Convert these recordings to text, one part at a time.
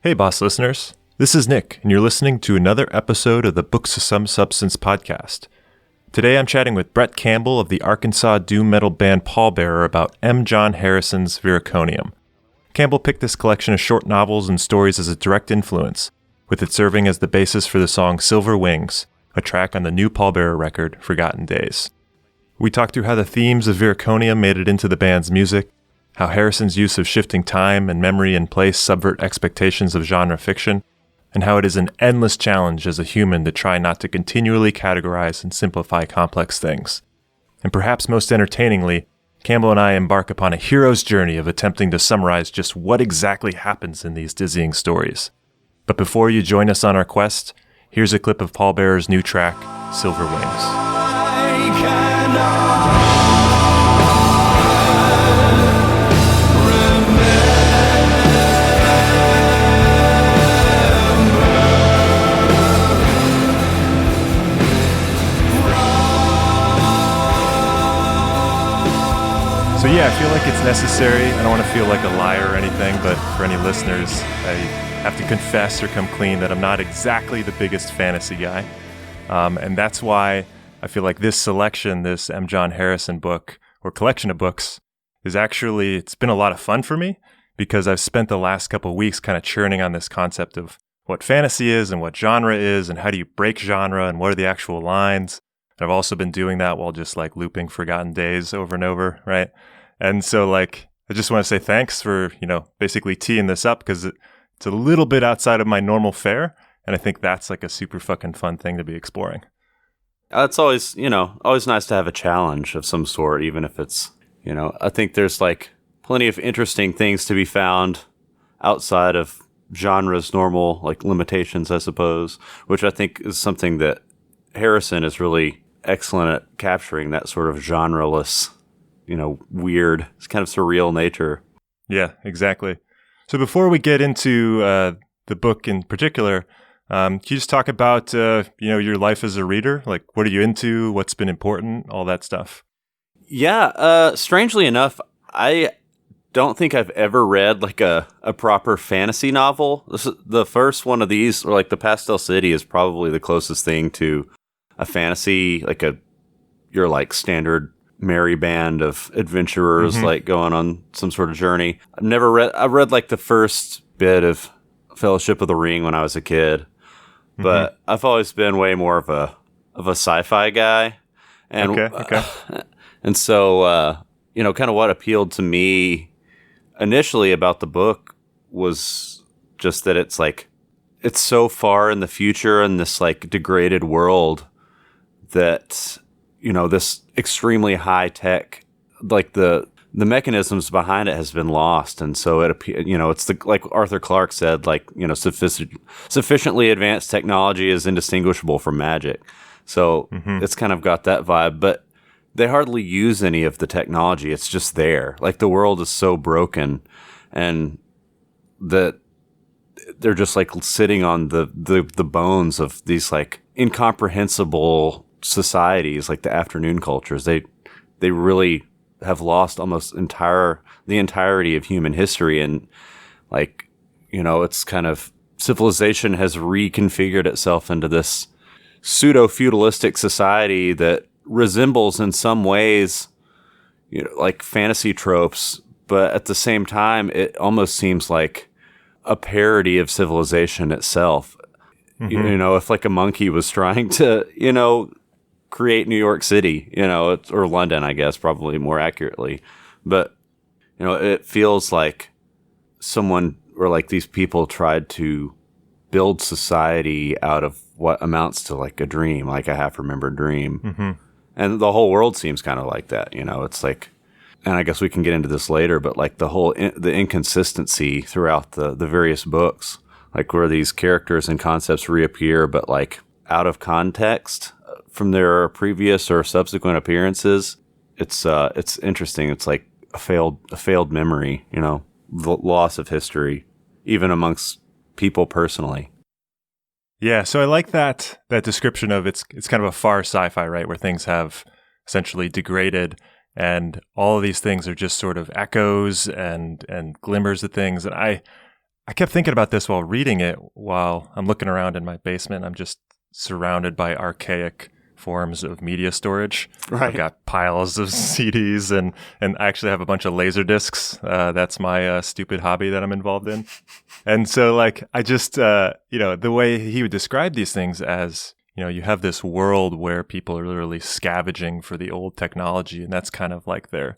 Hey, boss listeners. This is Nick, and you're listening to another episode of the Books of Some Substance podcast. Today I'm chatting with Brett Campbell of the Arkansas doom metal band Pallbearer about M. John Harrison's Viriconium. Campbell picked this collection of short novels and stories as a direct influence, with it serving as the basis for the song Silver Wings, a track on the new Pallbearer record, Forgotten Days. We talked through how the themes of Viriconium made it into the band's music, how Harrison's use of shifting time and memory and place subvert expectations of genre fiction, and how it is an endless challenge as a human to try not to continually categorize and simplify complex things. And perhaps most entertainingly, Campbell and I embark upon a hero's journey of attempting to summarize just what exactly happens in these dizzying stories. But before you join us on our quest, here's a clip of Pallbearer's new track, Silver Wings. So yeah, I feel like it's necessary. I don't want to feel like a liar or anything, but for any listeners, I have to confess or come clean that I'm not exactly the biggest fantasy guy. And that's why I feel like this selection, this M. John Harrison book, or collection of books, is actually, it's been a lot of fun for me, because I've spent the last couple of weeks kind of churning on this concept of what fantasy is and what genre is, and how do you break genre, and what are the actual lines. I've also been doing that while just like looping Forgotten Days over and over, right? And so like, I just want to say thanks for, basically teeing this up, because it's a little bit outside of my normal fare. And I think that's like a super fucking fun thing to be exploring. It's always, always nice to have a challenge of some sort, even if it's, I think there's like plenty of interesting things to be found outside of genre's normal like limitations, I suppose, which I think is something that Harrison is really excellent at capturing, that sort of genreless, weird, it's kind of surreal nature. Yeah, exactly. So before we get into the book in particular, can you just talk about, your life as a reader? Like, what are you into? What's been important? All that stuff. Yeah, strangely enough, I don't think I've ever read like a proper fantasy novel. The first one of these, or like the Pastel City, is probably the closest thing to a fantasy, like your like standard merry band of adventurers, like going on some sort of journey. I read like the first bit of Fellowship of the Ring when I was a kid, but I've always been way more of a sci-fi guy. And, okay. And so, kind of what appealed to me initially about the book was just that it's like, it's so far in the future in this like degraded world that, this extremely high tech, like the mechanisms behind it has been lost. And so it's like Arthur Clarke said, like, sufficiently advanced technology is indistinguishable from magic. So it's kind of got that vibe, but they hardly use any of the technology. It's just there. Like the world is so broken, and that they're just like sitting on the bones of these like incomprehensible societies, like the afternoon cultures. They really have lost almost the entirety of human history. And like, it's kind of, civilization has reconfigured itself into this pseudo-feudalistic society that resembles in some ways, like fantasy tropes, but at the same time, it almost seems like a parody of civilization itself. If like a monkey was trying to, create New York City, or London, I guess, probably more accurately. But, it feels like someone, or like these people tried to build society out of what amounts to like a dream, like a half-remembered dream. And the whole world seems kind of like that, it's like, and I guess we can get into this later, but like the inconsistency throughout the various books, like where these characters and concepts reappear, but like out of context from their previous or subsequent appearances. It's interesting. It's like a failed memory, the loss of history, even amongst people personally. Yeah, so I like that description of it's kind of a far sci-fi, right, where things have essentially degraded, and all of these things are just sort of echoes and glimmers of things. And I I kept thinking about this while reading it, while I'm looking around in my basement. I'm just surrounded by archaic forms of media storage. Right. I've got piles of CDs and I actually have a bunch of laser discs. That's my stupid hobby that I'm involved in. And so like, I just, the way he would describe these things as, you have this world where people are literally scavenging for the old technology, and that's kind of like their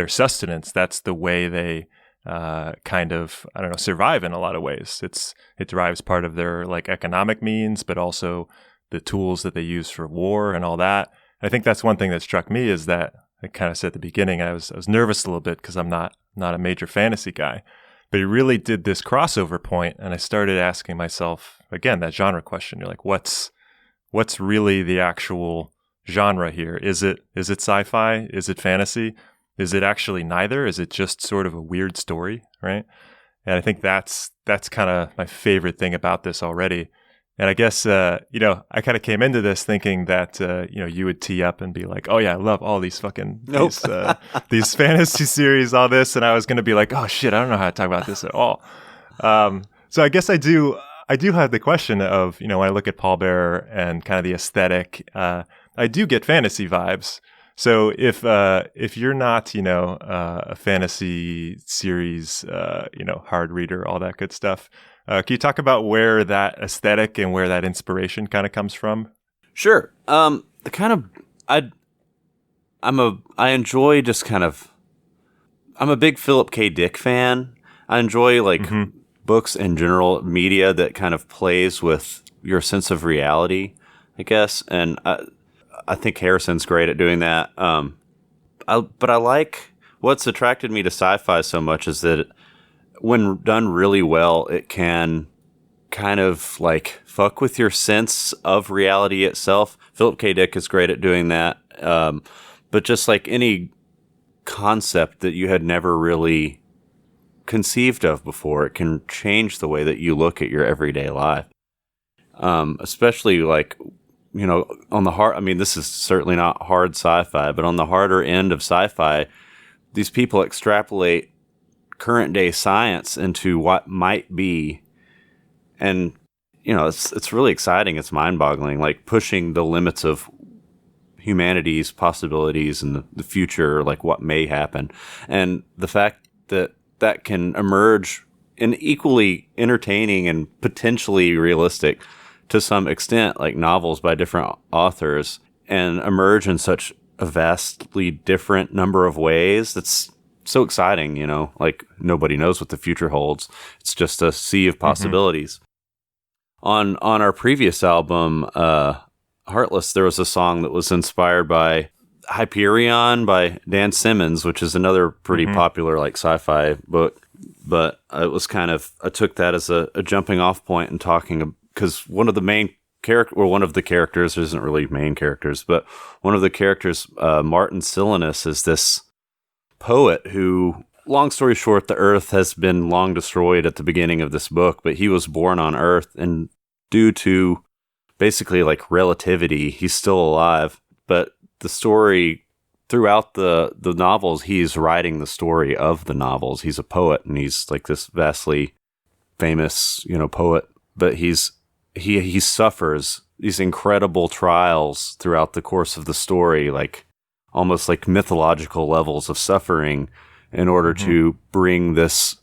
sustenance. That's the way they kind of, I don't know, survive in a lot of ways. It derives part of their like economic means, but also the tools that they use for war and all that. I think that's one thing that struck me, is that I kind of said at the beginning, I was nervous a little bit because I'm not a major fantasy guy, but he really did this crossover point, and I started asking myself again that genre question. You're like, what's really the actual genre here? Is it sci-fi? Is it fantasy? Is it actually neither? Is it just sort of a weird story, right? And I think that's kind of my favorite thing about this already. And I guess, I kind of came into this thinking that, you would tee up and be like, oh yeah, I love all these fucking, these fantasy series, all this. And I was going to be like, oh shit, I don't know how to talk about this at all. So I guess I do have the question of, when I look at Pallbearer and kind of the aesthetic, I do get fantasy vibes. So if you're not, a fantasy series, hard reader, all that good stuff, can you talk about where that aesthetic and where that inspiration kind of comes from? Sure. I enjoy just kind of, I'm a big Philip K. Dick fan. I enjoy books and general media that kind of plays with your sense of reality, I guess. And I think Harrison's great at doing that. But I like, what's attracted me to sci-fi so much is that when done really well, it can kind of like fuck with your sense of reality itself. Philip K. Dick is great at doing that. But just like any concept that you had never really conceived of before, it can change the way that you look at your everyday life. Especially like, on the hard, this is certainly not hard sci-fi, but on the harder end of sci-fi, these people extrapolate current day science into what might be. And, it's really exciting. It's mind boggling, like pushing the limits of humanity's possibilities and the future, like what may happen. And the fact that that can emerge in equally entertaining and potentially realistic to some extent, like novels by different authors, and emerge in such a vastly different number of ways. That's so exciting, like nobody knows what the future holds. It's just a sea of possibilities. On our previous album, Heartless, there was a song that was inspired by Hyperion by Dan Simmons, which is another pretty popular like sci-fi book. But it was kind of, I took that as a jumping off point and talking, because one of the characters, there isn't really main characters, but one of the characters, Martin Silenus, is this poet who, long story short, the Earth has been long destroyed at the beginning of this book, but he was born on Earth, and due to basically like relativity, he's still alive. But the story throughout the novels, he's writing the story of the novels. He's a poet, and he's like this vastly famous, poet, but he suffers these incredible trials throughout the course of the story, like almost like mythological levels of suffering in order to bring this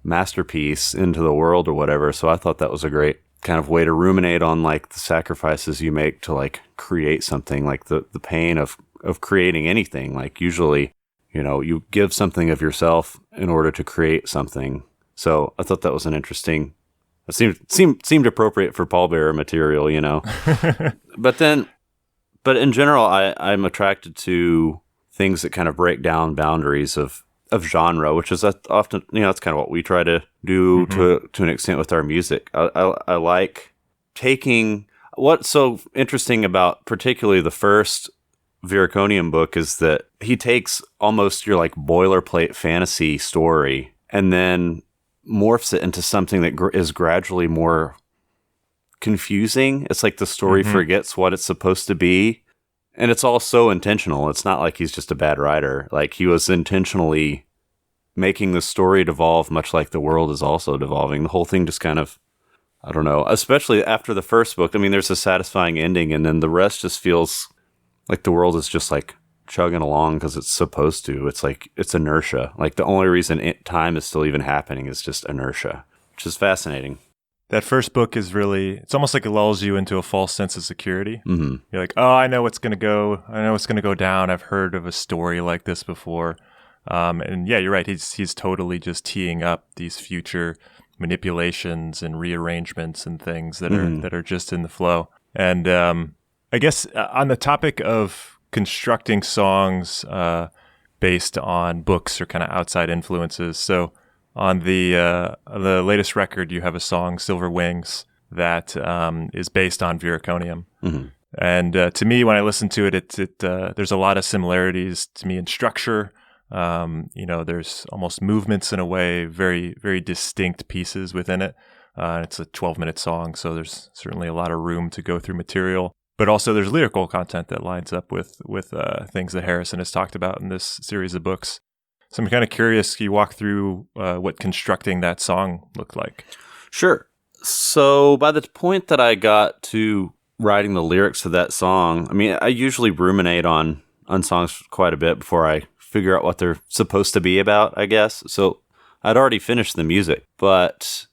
masterpiece into the world or whatever. So I thought that was a great kind of way to ruminate on like the sacrifices you make to like create something, like the pain of creating anything. Like usually, you give something of yourself in order to create something. So I thought that was an interesting, it seemed appropriate for Pallbearer material, But in general, I'm attracted to things that kind of break down boundaries of genre, which is often, that's kind of what we try to do to an extent with our music. I like taking, what's so interesting about particularly the first Viriconium book is that he takes almost your like boilerplate fantasy story and then morphs it into something that is gradually more confusing. It's like the story forgets what it's supposed to be, and it's all so intentional. It's not like he's just a bad writer. Like he was intentionally making the story devolve much like the world is also devolving. The whole thing just kind of, I don't know, especially after the first book. I mean, there's a satisfying ending, and then the rest just feels like the world is just like chugging along because it's supposed to. It's like, it's inertia. Like the only reason time is still even happening is just inertia, which is fascinating. That first book is really, it's almost like it lulls you into a false sense of security. Mm-hmm. You're like, oh, I know what's going to go down. I've heard of a story like this before. And yeah, you're right. He's totally just teeing up these future manipulations and rearrangements and things that are just in the flow. And I guess on the topic of constructing songs based on books or kind of outside influences. So on the latest record, you have a song, Silver Wings, that is based on Viriconium. Mm-hmm. And to me, when I listen to it, there's a lot of similarities to me in structure. There's almost movements in a way, very, very distinct pieces within it. It's a 12-minute song, so there's certainly a lot of room to go through material. But also there's lyrical content that lines up with things that Harrison has talked about in this series of books. So I'm kind of curious, can you walk through what constructing that song looked like? Sure. So by the point that I got to writing the lyrics to that song, I mean, I usually ruminate on songs quite a bit before I figure out what they're supposed to be about, I guess. So I'd already finished the music, but,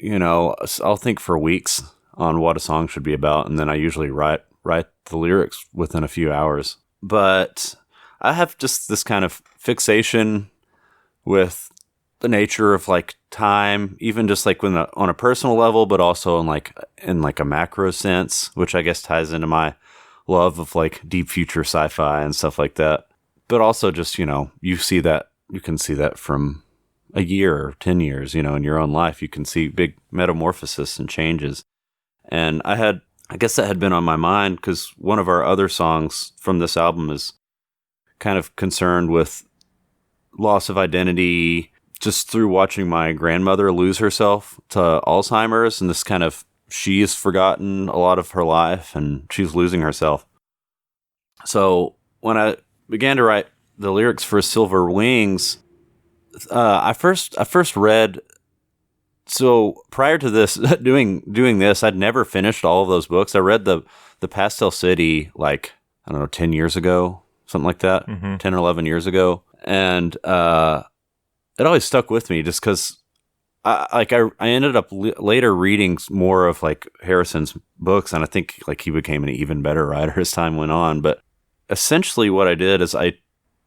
I'll think for weeks on what a song should be about, and then I usually write the lyrics within a few hours. But I have just this kind of fixation with the nature of like time, even just like on a personal level, but also in a macro sense, which I guess ties into my love of like deep future sci-fi and stuff like that. But also just, you can see that from a year or 10 years, in your own life, you can see big metamorphosis and changes. And I guess that had been on my mind because one of our other songs from this album is kind of concerned with loss of identity just through watching my grandmother lose herself to Alzheimer's, and this kind of, she's forgotten a lot of her life and she's losing herself. So when I began to write the lyrics for Silver Wings, I first read. So prior to this, doing this, I'd never finished all of those books. I read the Pastel City, 10 years ago, something like that, 10 or 11 years ago. And it always stuck with me just because I ended up later reading more of like Harrison's books, and I think like he became an even better writer as time went on. But essentially what I did is I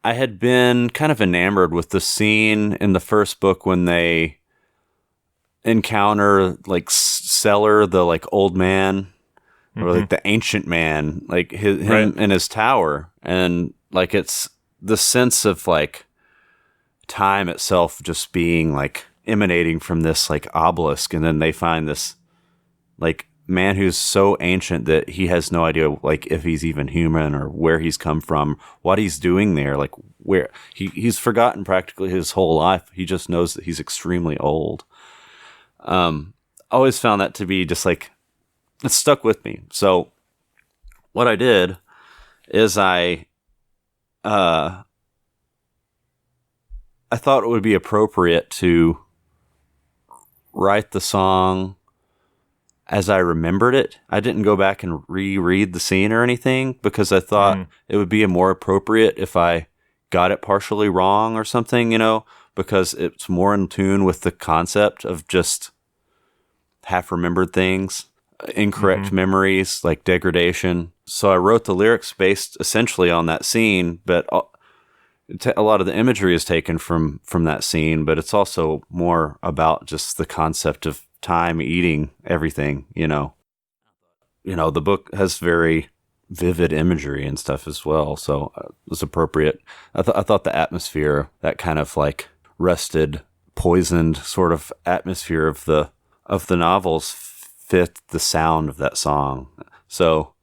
had been kind of enamored with the scene in the first book when they encounter like Seller, the like old man, or like the ancient man, like him right. in his tower, and like it's the sense of like time itself just being like emanating from this like obelisk, and then they find this like man who's so ancient that he has no idea like if he's even human or where he's come from, what he's doing there, like where he's forgotten practically his whole life. He just knows that he's extremely old. I always found that to be just like, it stuck with me. So what I did is I thought it would be appropriate to write the song as I remembered it. I didn't go back and reread the scene or anything because I thought it would be more appropriate if I got it partially wrong or something, because it's more in tune with the concept of just half-remembered things, incorrect memories, like degradation. So I wrote the lyrics based essentially on that scene, but a lot of the imagery is taken from that scene, but it's also more about just the concept of time eating everything, The book has very vivid imagery and stuff as well, so it was appropriate. I thought the atmosphere, that kind of like rusted, poisoned sort of atmosphere of the novels fit the sound of that song. So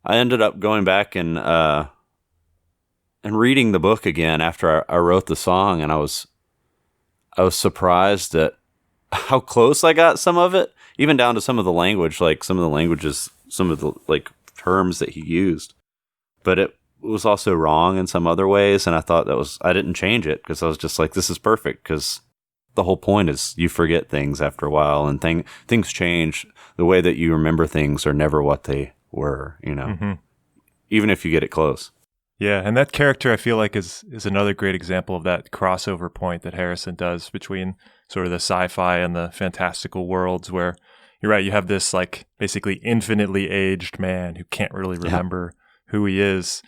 I ended up going back and reading the book again after I wrote the song, and I was surprised at how close I got some of it, even down to some of the language, like some of the languages, some of the like terms that he used. But it was also wrong in some other ways. And I thought I didn't change it because I was just like, this is perfect, because the whole point is you forget things after a while, and things change. The way that you remember things are never what they were, even if you get it close. Yeah, and that character I feel like is another great example of that crossover point that Harrison does between sort of the sci-fi and the fantastical worlds, where you're right, you have this like basically infinitely aged man who can't really remember who he is,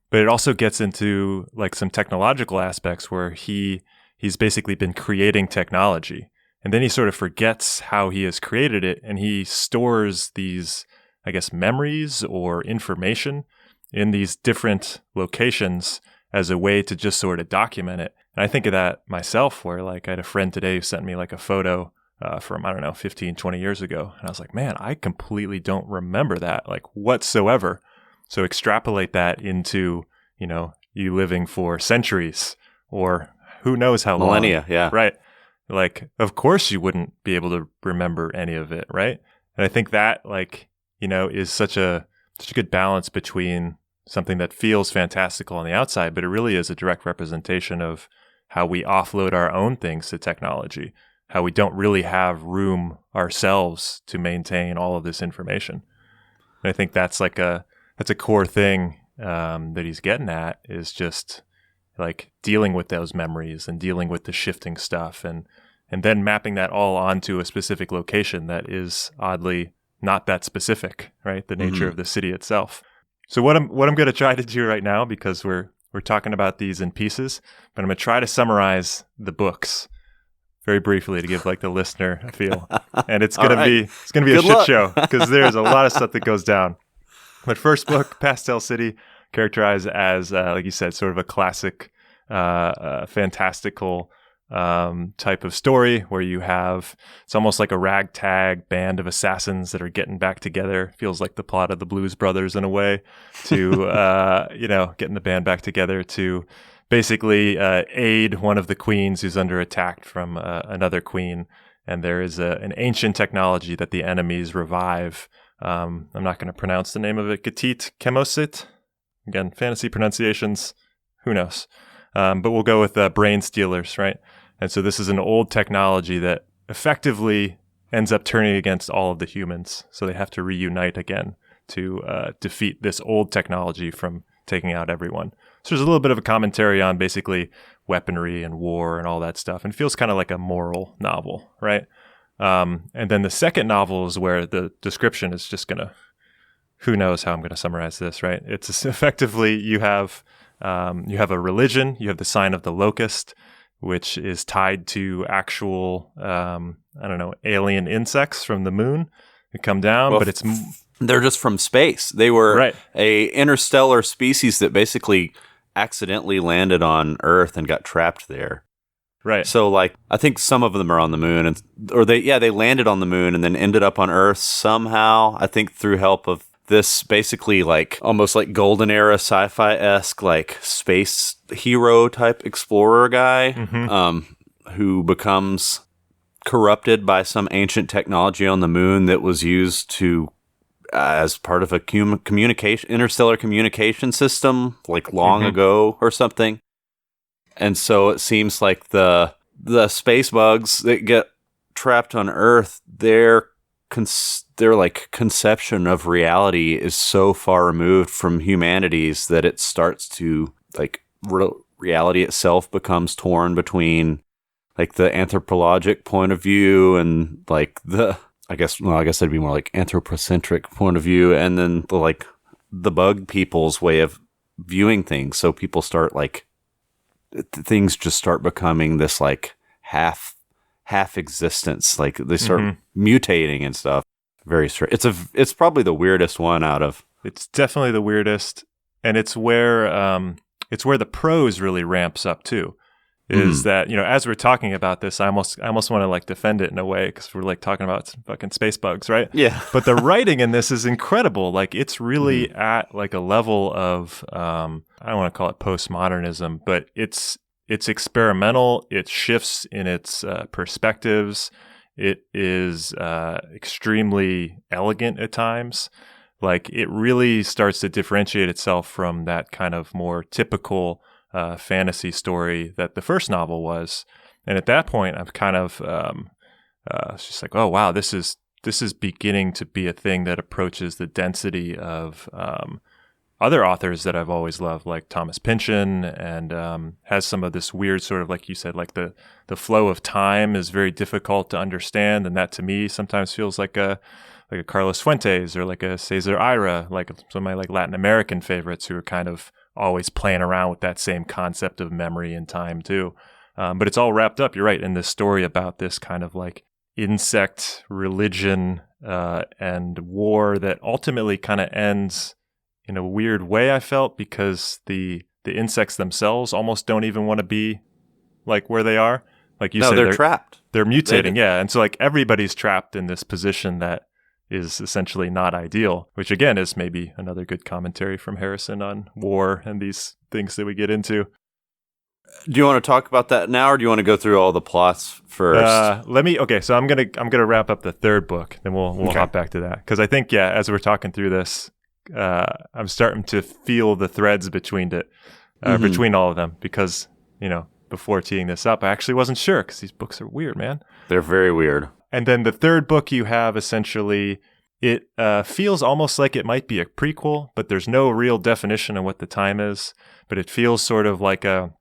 but it also gets into like some technological aspects where he's basically been creating technology, and then he sort of forgets how he has created it, and he stores these, I guess, memories or information in these different locations as a way to just sort of document it. And I think of that myself, where like I had a friend today who sent me like a photo from, I don't know, 15, 20 years ago. And I was like, man, I completely don't remember that like whatsoever. So extrapolate that into, you living for centuries or who knows how long. Millennia, yeah. Right. Like, of course you wouldn't be able to remember any of it, right? And I think that like, is such a good balance between something that feels fantastical on the outside, but it really is a direct representation of how we offload our own things to technology, how we don't really have room ourselves to maintain all of this information. And I think that's a core thing that he's getting at, is just like dealing with those memories and dealing with the shifting stuff, and then mapping that all onto a specific location that is oddly not that specific, right? The nature of the city itself. So what I'm going to try to do right now, because we're talking about these in pieces, but I'm going to try to summarize the books very briefly to give like the listener a feel. And it's going to be a shit show, because there's a lot of stuff that goes down. But first book, Pastel City, characterized as like you said, sort of a classic fantastical type of story, where it's almost like a ragtag band of assassins that are getting back together. Feels like the plot of the Blues Brothers in a way, to getting the band back together to basically aid one of the queens who's under attack from another queen. And there is an ancient technology that the enemies revive. I'm not going to pronounce the name of it. Gatit Chemosit. Again, fantasy pronunciations. Who knows? But we'll go with brain stealers, right? And so this is an old technology that effectively ends up turning against all of the humans. So they have to reunite again to defeat this old technology from taking out everyone. So there's a little bit of a commentary on basically weaponry and war and all that stuff, and feels kind of like a moral novel, right? And then the second novel is where the description is just going to, who knows how I'm going to summarize this, right? It's effectively you have a religion, you have the sign of the locust, which is tied to actual, alien insects from the moon that come down, but they're just from space. They were a interstellar species that basically accidentally landed on Earth and got trapped there. Right. So, like, I think some of them are on the moon, they landed on the moon and then ended up on Earth somehow. I think through help of this basically like almost like golden era sci-fi-esque like space hero type explorer guy, who becomes corrupted by some ancient technology on the moon that was used to as part of a interstellar communication system like long ago or something. And so it seems like the space bugs that get trapped on Earth, their like conception of reality is so far removed from humanity's that it starts to like reality itself becomes torn between like the anthropologic point of view and like I guess it'd be more like anthropocentric point of view, and then the bug people's way of viewing things. So people start like things just start becoming this like half existence, like they start mutating and stuff. Very strange. It's probably the weirdest one out of. It's definitely the weirdest, and it's where the prose really ramps up too. Is that, as we're talking about this, I almost want to like defend it in a way, because we're like talking about fucking space bugs, right? Yeah. But the writing in this is incredible. Like it's really at like a level of I don't want to call it postmodernism, but it's experimental. It shifts in its perspectives. It is extremely elegant at times. like it really starts to differentiate itself from that kind of more typical fantasy story that the first novel was. And at that point, I'm kind of it's just like, oh wow, this is beginning to be a thing that approaches the density of other authors that I've always loved, like Thomas Pynchon, and has some of this weird sort of, like you said, like the flow of time is very difficult to understand, and that to me sometimes feels like a Carlos Fuentes or like a Cesar Ira, like some of my like Latin American favorites who are kind of always playing around with that same concept of memory and time too. But it's all wrapped up, you're right, in this story about this kind of like insect religion and war that ultimately kind of ends in a weird way, I felt, because the insects themselves almost don't even want to be like where they are. Like you said, they're trapped. They're mutating, yeah. And so like everybody's trapped in this position that is essentially not ideal, which again is maybe another good commentary from Harrison on war and these things that we get into. Do you want to talk about that now, or do you want to go through all the plots first? Okay, so I'm gonna wrap up the third book, then we'll hop back to that, because I think as we're talking through this, I'm starting to feel the threads between all of them, because before teeing this up, I actually wasn't sure, because these books are weird, man. They're very weird. And then the third book you have, essentially, it feels almost like it might be a prequel, but there's no real definition of what the time is. But it feels sort of like a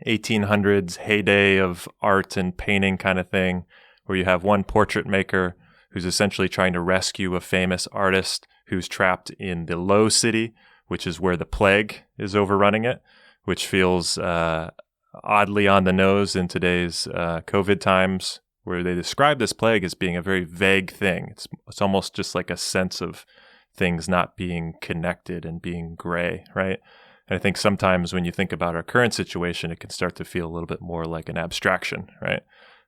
1800s heyday of art and painting kind of thing, where you have one portrait maker who's essentially trying to rescue a famous artist who's trapped in the Low City, which is where the plague is overrunning it, which feels oddly on the nose in today's COVID times, where they describe this plague as being a very vague thing. It's almost just like a sense of things not being connected and being gray, right? And I think sometimes when you think about our current situation, it can start to feel a little bit more like an abstraction, right?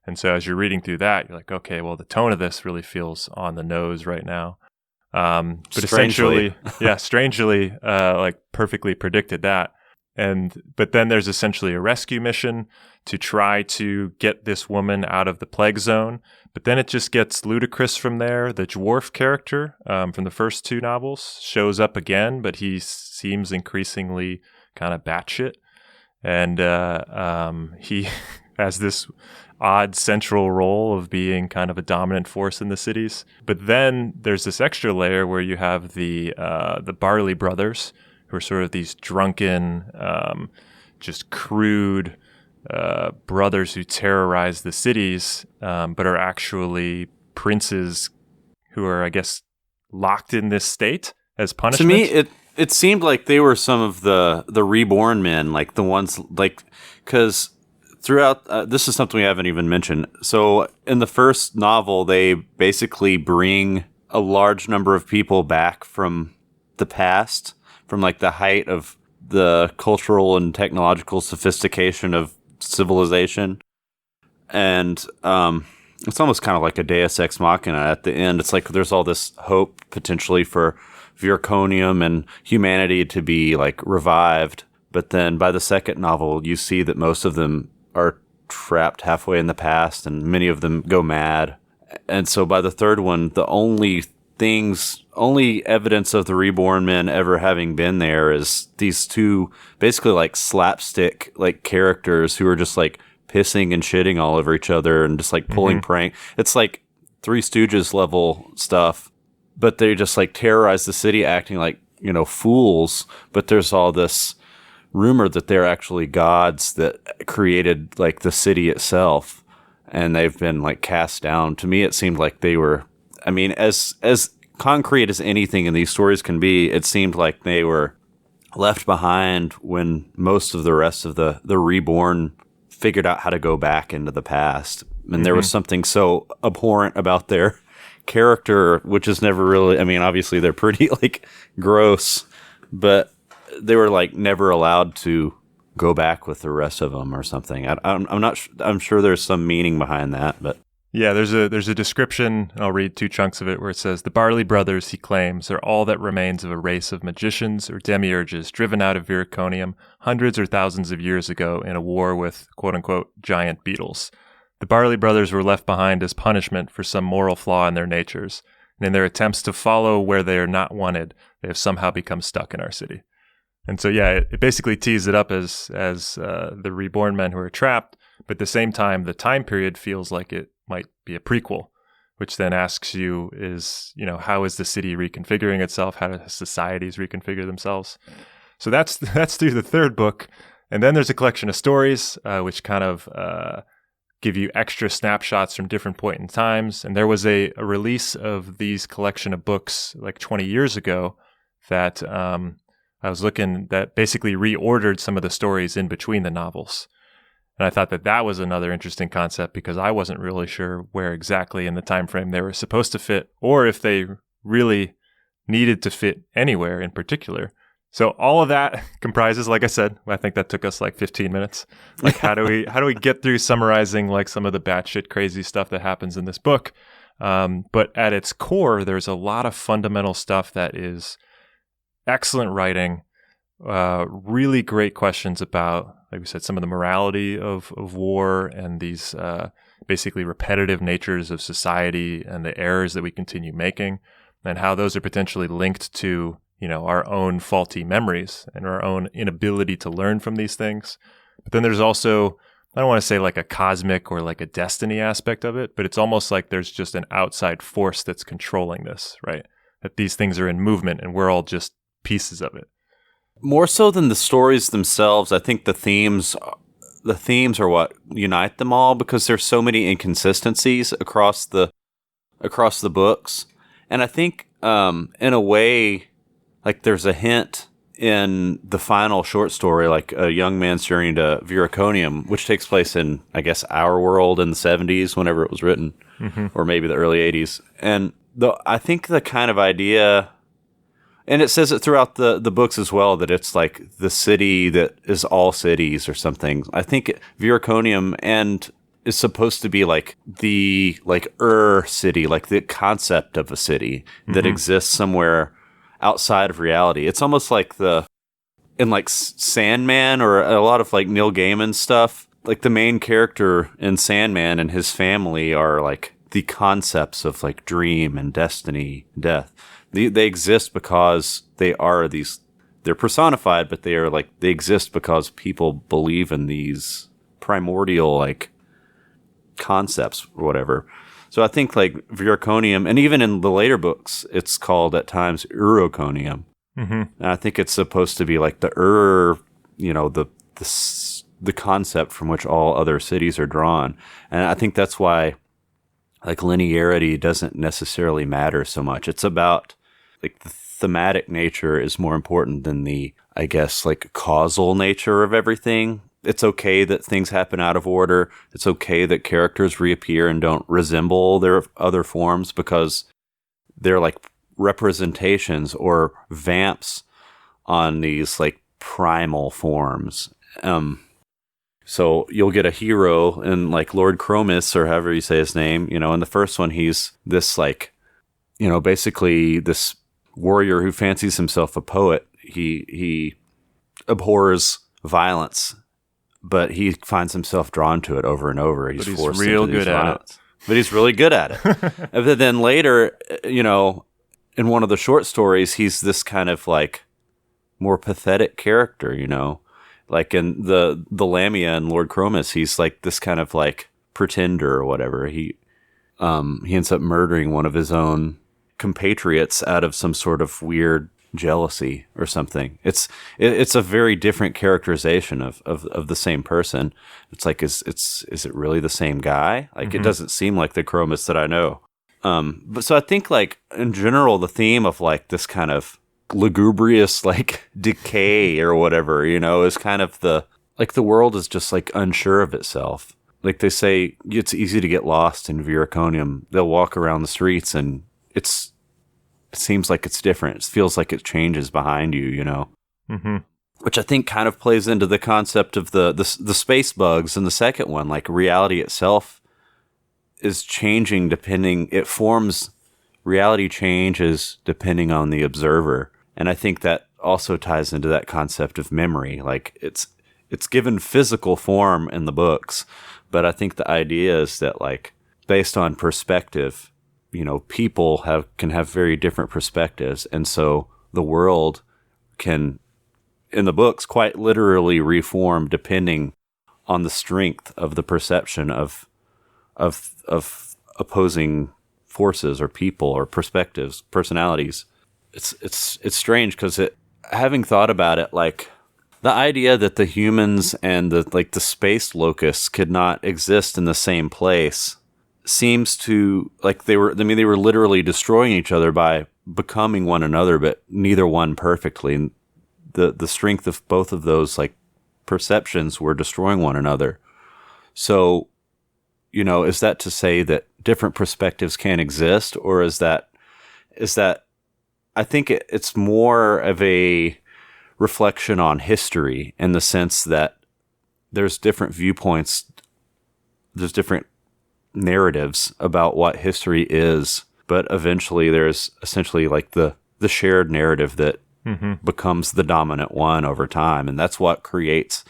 And so as you're reading through that, you're like, okay, well, the tone of this really feels on the nose right now. But strangely. strangely, like perfectly predicted that. But then there's essentially a rescue mission to try to get this woman out of the plague zone. But then it just gets ludicrous from there. The dwarf character from the first two novels shows up again, but he seems increasingly kind of batshit. And he has this odd central role of being kind of a dominant force in the cities. But then there's this extra layer where you have the Barley brothers, who are sort of these drunken, just crude brothers who terrorize the cities, but are actually princes who are, I guess, locked in this state as punishment. To me, it seemed like they were some of the reborn men, like the ones, like, because throughout, this is something we haven't even mentioned. So in the first novel, they basically bring a large number of people back from the past, from like the height of the cultural and technological sophistication of civilization. And it's almost kind of like a Deus Ex Machina at the end. It's like there's all this hope potentially for Viriconium and humanity to be like revived. But then by the second novel, you see that most of them are trapped halfway in the past, and many of them go mad. And so by the third one, the only evidence of the reborn men ever having been there is these two basically like slapstick like characters who are just like pissing and shitting all over each other and just like pulling prank. It's like Three Stooges level stuff, but they just like terrorize the city acting like, fools. But there's all this rumor that they're actually gods that created like the city itself, and they've been like cast down. To me, it seemed like they were, as concrete as anything in these stories can be, it seemed like they were left behind when most of the rest of the reborn figured out how to go back into the past. And there was something so abhorrent about their character, which is never really, obviously they're pretty like gross, but they were like never allowed to go back with the rest of them or something. I'm sure there's some meaning behind that, but yeah, there's a description, I'll read two chunks of it, where it says, "The Barley brothers, he claims, are all that remains of a race of magicians or demiurges driven out of Viriconium hundreds or thousands of years ago in a war with, quote-unquote, giant beetles. The Barley brothers were left behind as punishment for some moral flaw in their natures. And in their attempts to follow where they are not wanted, they have somehow become stuck in our city. And so, yeah, it basically tees it up as the reborn men who are trapped, but at the same time, the time period feels like it might be a prequel, which then asks you is, how is the city reconfiguring itself? How do societies reconfigure themselves? So that's through the third book. And then there's a collection of stories, which kind of give you extra snapshots from different point in times. And there was a release of these collection of books like 20 years ago that I was looking that basically reordered some of the stories in between the novels. And I thought that was another interesting concept because I wasn't really sure where exactly in the time frame they were supposed to fit or if they really needed to fit anywhere in particular. So all of that comprises, like I said, I think that took us like 15 minutes. Like how do we get through summarizing like some of the batshit crazy stuff that happens in this book? But at its core, there's a lot of fundamental stuff that is excellent writing, really great questions about, like we said, some of the morality of war and these basically repetitive natures of society and the errors that we continue making and how those are potentially linked to our own faulty memories and our own inability to learn from these things. But then there's also, I don't want to say like a cosmic or like a destiny aspect of it, but it's almost like there's just an outside force that's controlling this, right? That these things are in movement and we're all just pieces of it. More so than the stories themselves, I think the themes are what unite them all because there's so many inconsistencies across the books. And I think in a way, like there's a hint in the final short story, like A Young Man's Journey to Viriconium, which takes place in, I guess, our world in the 70s, whenever it was written, or maybe the early 80s. And I think the kind of idea, and it says it throughout the books as well, that it's like the city that is all cities or something. I think Viriconium is supposed to be like the city, like the concept of a city that exists somewhere outside of reality. It's almost like in like Sandman or a lot of like Neil Gaiman stuff, like the main character in Sandman and his family are like the concepts of like dream and destiny, death. They exist because they're personified, but they exist because people believe in these primordial like concepts or whatever. So I think like Viriconium, and even in the later books, it's called at times Uroconium. And I think it's supposed to be like the concept from which all other cities are drawn. And I think that's why like linearity doesn't necessarily matter so much. It's about like the thematic nature is more important than the, I guess, like causal nature of everything. It's okay that things happen out of order. It's okay that characters reappear and don't resemble their other forms because they're like representations or vamps on these like primal forms. So you'll get a hero in like Lord Chromis or however you say his name. In the first one, he's this like, basically this warrior who fancies himself a poet. He abhors violence, but he finds himself drawn to it over and over. He's forced real good at it. But he's really good at it. And then later, in one of the short stories, he's this kind of like more pathetic character, like in the Lamia and Lord Chromis, he's like this kind of like pretender or whatever. He ends up murdering one of his own compatriots out of some sort of weird jealousy or something. It's a very different characterization of the same person. It's like is it really the same guy? Like it doesn't seem like the Chromis that I know. But so I think like in general the theme of like this kind of lugubrious like decay or whatever, is kind of the world is just like unsure of itself. Like they say it's easy to get lost in Viriconium. They'll walk around the streets and it seems like it's different. It feels like it changes behind you, Which I think kind of plays into the concept of the space bugs in the second one. Like reality itself is changing reality changes depending on the observer. And I think that also ties into that concept of memory. Like it's given physical form in the books, but I think the idea is that like based on perspective, people can have very different perspectives. And so the world can, in the books, quite literally reform depending on the strength of the perception of opposing forces or people or perspectives, personalities. It's strange because having thought about it, like the idea that the humans and the space locusts could not exist in the same place seems to, like, they were literally destroying each other by becoming one another, but neither one perfectly. And the strength of both of those like perceptions were destroying one another. So, is that to say that different perspectives can't exist, or is that I think it's more of a reflection on history, in the sense that there's different viewpoints, there's different narratives about what history is, but eventually there's essentially like the shared narrative that becomes the dominant one over time, and that's what creates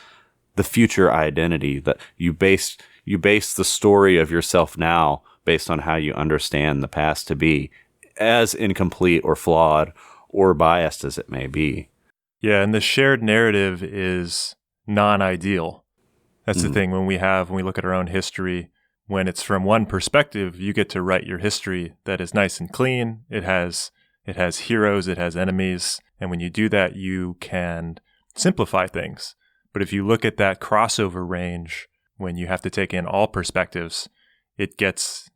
the future identity, that you base the story of yourself now based on how you understand the past to be, as incomplete or flawed or biased as it may be. Yeah, and the shared narrative is non-ideal. That's the thing when we look at our own history, when it's from one perspective, you get to write your history that is nice and clean. It has heroes, it has enemies, and when you do that, you can simplify things. But if you look at that crossover range, when you have to take in all perspectives, it gets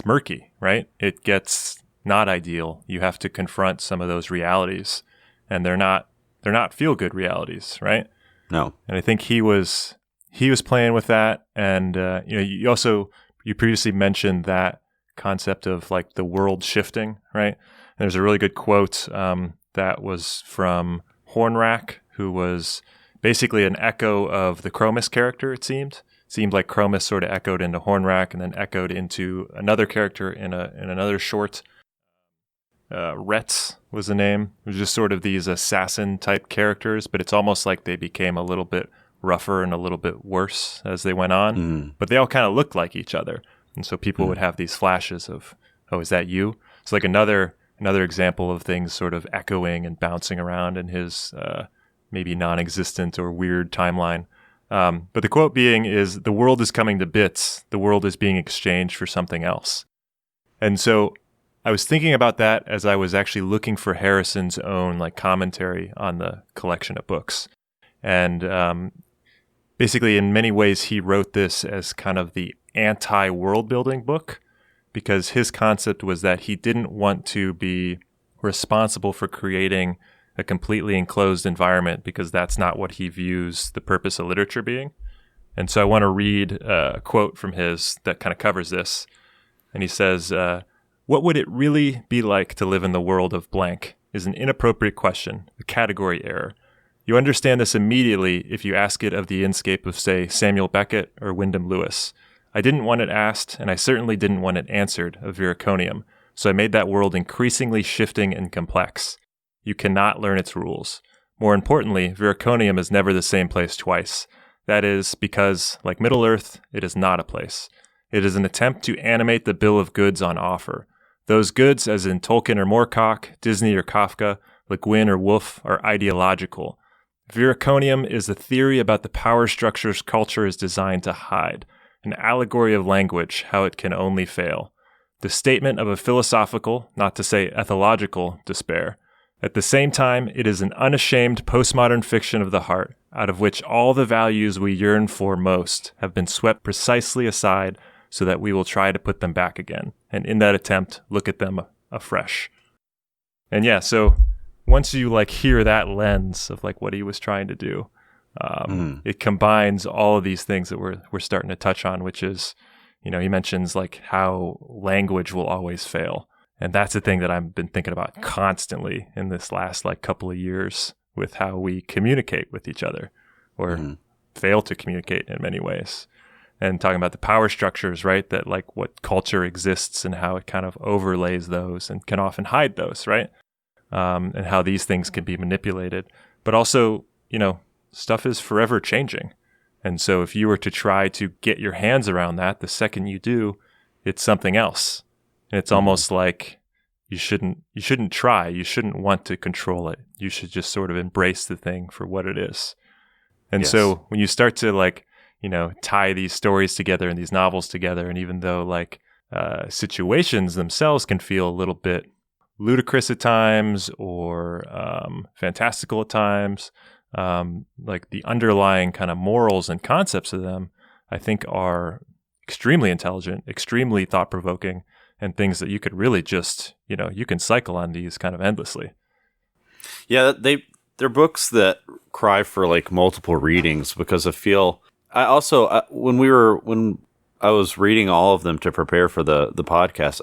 murky, right? It gets not ideal. You have to confront some of those realities, and they're not feel-good realities, right? No. And I think he was playing with that. And you previously mentioned that concept of like the world shifting, right? And there's a really good quote that was from Hornrack, who was basically an echo of the Chromis character, it seemed. It seemed like Chromis sort of echoed into Hornrack and then echoed into another character in another short. Retz was the name. It was just sort of these assassin type characters, but it's almost like they became a little bit rougher and a little bit worse as they went on. But they all kind of looked like each other. And so people would have these flashes of, oh, is that you? It's like another example of things sort of echoing and bouncing around in his maybe non-existent or weird timeline. But the quote being is, the world is coming to bits. The world is being exchanged for something else. And so I was thinking about that as I was actually looking for Harrison's own like commentary on the collection of books. And basically, in many ways, he wrote this as kind of the anti-worldbuilding book, because his concept was that he didn't want to be responsible for creating a completely enclosed environment, because that's not what he views the purpose of literature being. And so I want to read a quote from his that kind of covers this. And he says, "What would it really be like to live in the world of blank is an inappropriate question, a category error. You understand this immediately if you ask it of the inscape of, say, Samuel Beckett or Wyndham Lewis. I didn't want it asked, and I certainly didn't want it answered of Viriconium, so I made that world increasingly shifting and complex. You cannot learn its rules. More importantly, Viriconium is never the same place twice. That is because, like Middle-earth, it is not a place. It is an attempt to animate the bill of goods on offer. Those goods, as in Tolkien or Moorcock, Disney or Kafka, Le Guin or Woolf, are ideological. Viriconium is a theory about the power structures culture is designed to hide, an allegory of language, how it can only fail. The statement of a philosophical, not to say ethological, despair. At the same time, it is an unashamed postmodern fiction of the heart, out of which all the values we yearn for most have been swept precisely aside so that we will try to put them back again, and in that attempt, look at them afresh." And yeah, so once you like hear that lens of like what he was trying to do, it combines all of these things that we're starting to touch on, which is, he mentions like how language will always fail. And that's the thing that I've been thinking about constantly in this last like couple of years with how we communicate with each other, or fail to communicate in many ways. And talking about the power structures, right? That like what culture exists and how it kind of overlays those and can often hide those, right? And how these things can be manipulated. But also, stuff is forever changing. And so if you were to try to get your hands around that, the second you do, it's something else. And it's almost like you shouldn't try. You shouldn't want to control it. You should just sort of embrace the thing for what it is. And so when you start to like, tie these stories together and these novels together, and even though like situations themselves can feel a little bit ludicrous at times or fantastical at times, like the underlying kind of morals and concepts of them, I think are extremely intelligent, extremely thought-provoking, and things that you could really just, you can cycle on these kind of endlessly. Yeah, they're books that cry for like multiple readings, because I also when I was reading all of them to prepare for the podcast,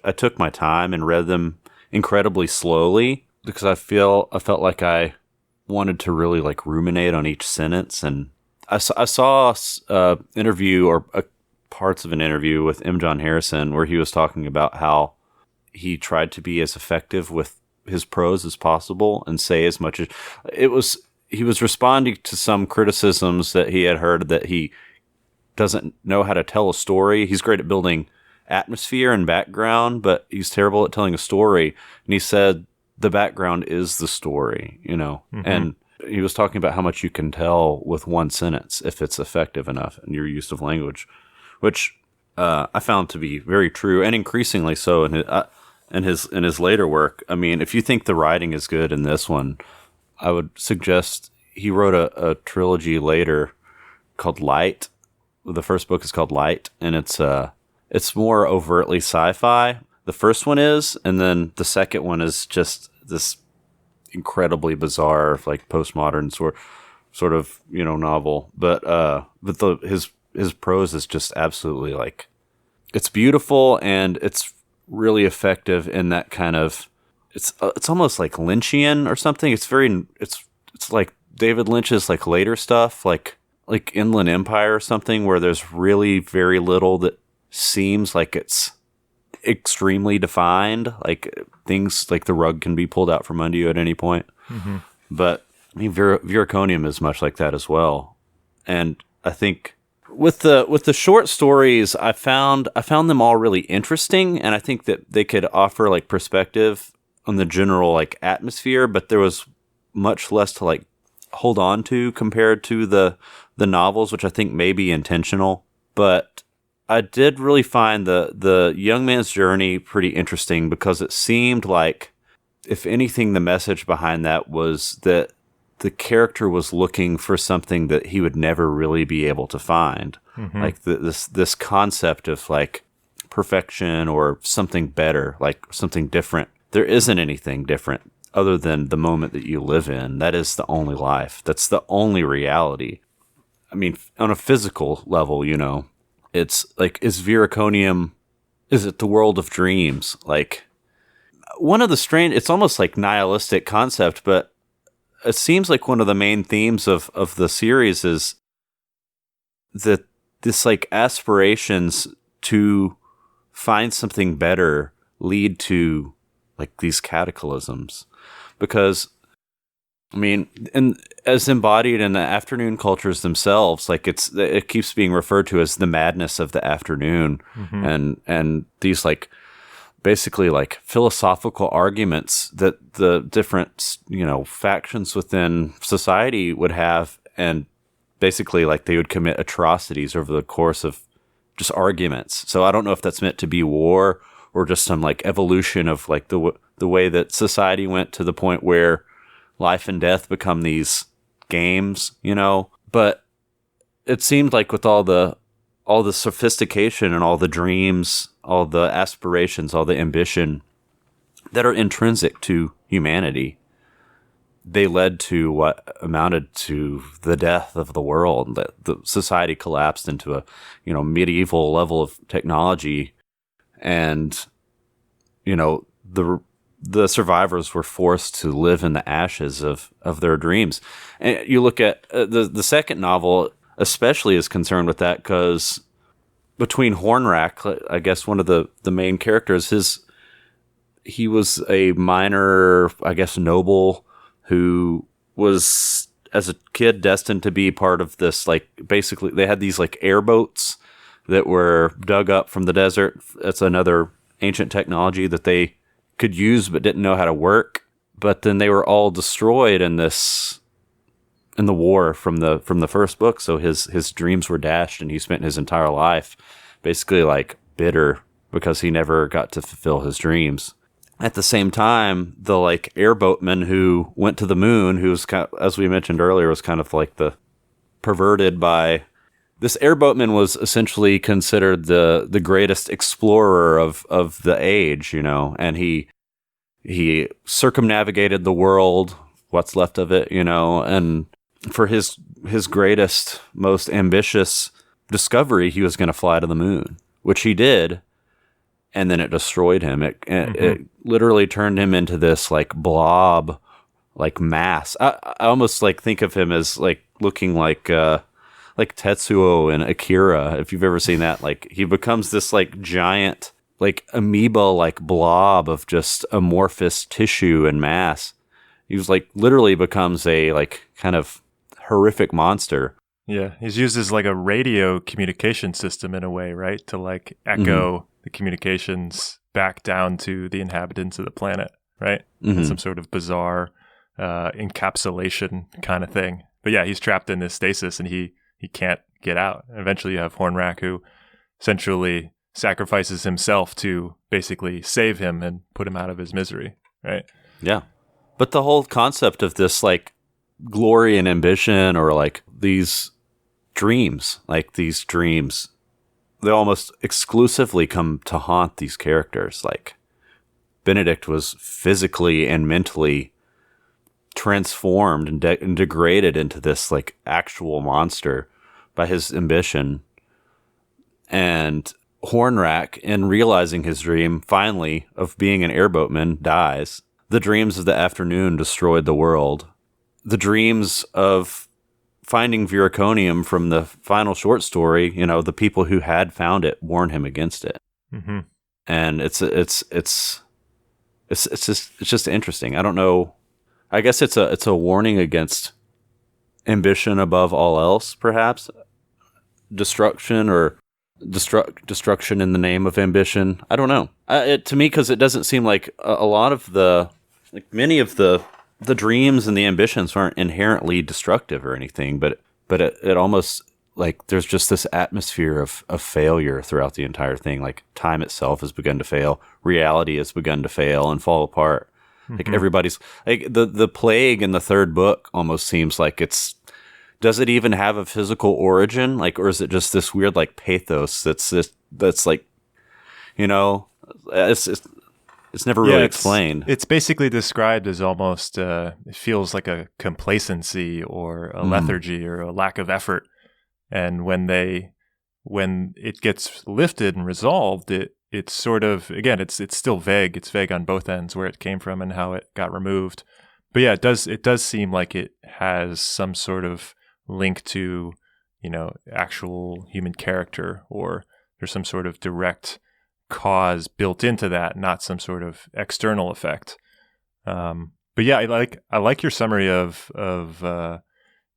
I took my time and read them incredibly slowly, because I felt like I wanted to really like ruminate on each sentence. And I saw interview or parts of an interview with M. John Harrison where he was talking about how he tried to be as effective with his prose as possible and say as much as he was responding to some criticisms that he had heard that he doesn't know how to tell a story. He's great at building atmosphere and background, but he's terrible at telling a story. And he said the background is the story, mm-hmm. And he was talking about how much you can tell with one sentence if it's effective enough in your use of language, which I found to be very true, and increasingly so in his later work. I mean, if you think the writing is good in this one, I would suggest he wrote a trilogy later called Light. The first book is called Light, and it's more overtly sci-fi. The first one is, and then the second one is just this incredibly bizarre, like postmodern sort of novel. But his prose is just absolutely like, it's beautiful, and it's really effective in that kind of, it's almost like Lynchian or something. It's like David Lynch's like later stuff, like Inland Empire or something, where there's really very little that seems like it's extremely defined. Like things like the rug can be pulled out from under you at any point. Mm-hmm. But I mean, Viriconium is much like that as well. And I think with the short stories, I found them all really interesting, and I think that they could offer like perspective on the general like atmosphere, but there was much less to like hold on to compared to the novels, which I think may be intentional. But I did really find the young man's journey pretty interesting, because it seemed like, if anything, the message behind that was that the character was looking for something that he would never really be able to find. Mm-hmm. Like this concept of like perfection or something better, like something different. There isn't anything different other than the moment that you live in. That is the only life. That's the only reality. I mean, on a physical level, it's like, is Viriconium, is it the world of dreams? Like, one of the it's almost like nihilistic concept, but it seems like one of the main themes of the series is that this like aspirations to find something better lead to like these cataclysms. Because I mean, and as embodied in the afternoon cultures themselves, like it keeps being referred to as the madness of the afternoon. Mm-hmm. and these like basically like philosophical arguments that the different factions within society would have, and basically like they would commit atrocities over the course of just arguments. So I don't know if that's meant to be war or just some like evolution of like the way that society went to the point where life and death become these games, but it seemed like with all the sophistication and all the dreams, all the aspirations, all the ambition that are intrinsic to humanity, they led to what amounted to the death of the world. That the society collapsed into a medieval level of technology, and the survivors were forced to live in the ashes of their dreams. And you look at the second novel especially is concerned with that, because between Hornrack, I guess one of the main characters, he was a minor, I guess, noble who was, as a kid, destined to be part of this, like, basically, they had these, like, airboats that were dug up from the desert. That's another ancient technology that they could use but didn't know how to work. But then they were all destroyed in the war from the first book. So his dreams were dashed, and he spent his entire life basically like bitter because he never got to fulfill his dreams. At the same time, the like airboatman who went to the moon, who was kind of, as we mentioned earlier, was kind of like the perverted by this airboatman, was essentially considered the greatest explorer of the age, you know, and he circumnavigated the world, what's left of it, you know, and for his greatest, most ambitious discovery, he was going to fly to the moon, which he did, and then it destroyed him. It literally turned him into this like blob, like mass. I almost like think of him as like looking like Tetsuo in Akira, if you've ever seen that. Like he becomes this like giant, like amoeba like blob of just amorphous tissue and mass. He was like literally becomes a like kind of horrific monster. Yeah, he's used as like a radio communication system in a way, right? To like echo the communications back down to the inhabitants of the planet, right? In some sort of bizarre encapsulation kind of thing. But yeah, he's trapped in this stasis and he can't get out. And eventually you have Hornrak, who essentially sacrifices himself to basically save him and put him out of his misery, right? Yeah. But the whole concept of this like glory and ambition, or like these dreams, they almost exclusively come to haunt these characters. Like Benedict was physically and mentally transformed and degraded into this like actual monster by his ambition. And Hornrak, in realizing his dream finally of being an airboatman, dies. The dreams of the afternoon destroyed the world. The dreams of finding Viriconium from the final short story, you know, the people who had found it warned him against it. And it's just interesting. I don't know. I guess it's a warning against ambition above all else, perhaps destruction or destruction in the name of ambition. I don't know. To me, because it doesn't seem like a lot of many of the dreams and the ambitions aren't inherently destructive or anything, but it almost like there's just this atmosphere of failure throughout the entire thing. Like time itself has begun to fail, reality has begun to fail and fall apart. Like everybody's like the plague in the third book almost seems like does it even have a physical origin? Like, or is it just this weird like pathos that's like, you know, it's never really explained. It's basically described as almost, it feels like a complacency or a lethargy or a lack of effort. And when it gets lifted and resolved, it's sort of, again, it's still vague. It's vague on both ends where it came from and how it got removed. But yeah, it does seem like it has some sort of link to, you know, actual human character, or there's some sort of direct cause built into that, not some sort of external effect. But yeah, I like your summary of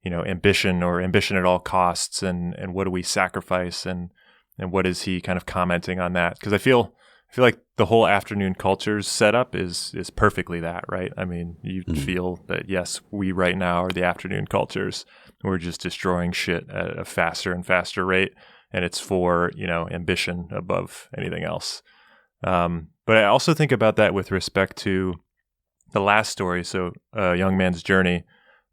you know, ambition or ambition at all costs, and what do we sacrifice, and what is he kind of commenting on that? Because I feel like the whole afternoon culture's setup is perfectly that, right? I mean, you feel that yes, we right now are the afternoon cultures. We're just destroying shit at a faster and faster rate. And it's for, you know, ambition above anything else. But I also think about that with respect to the last story, so A Young Man's Journey,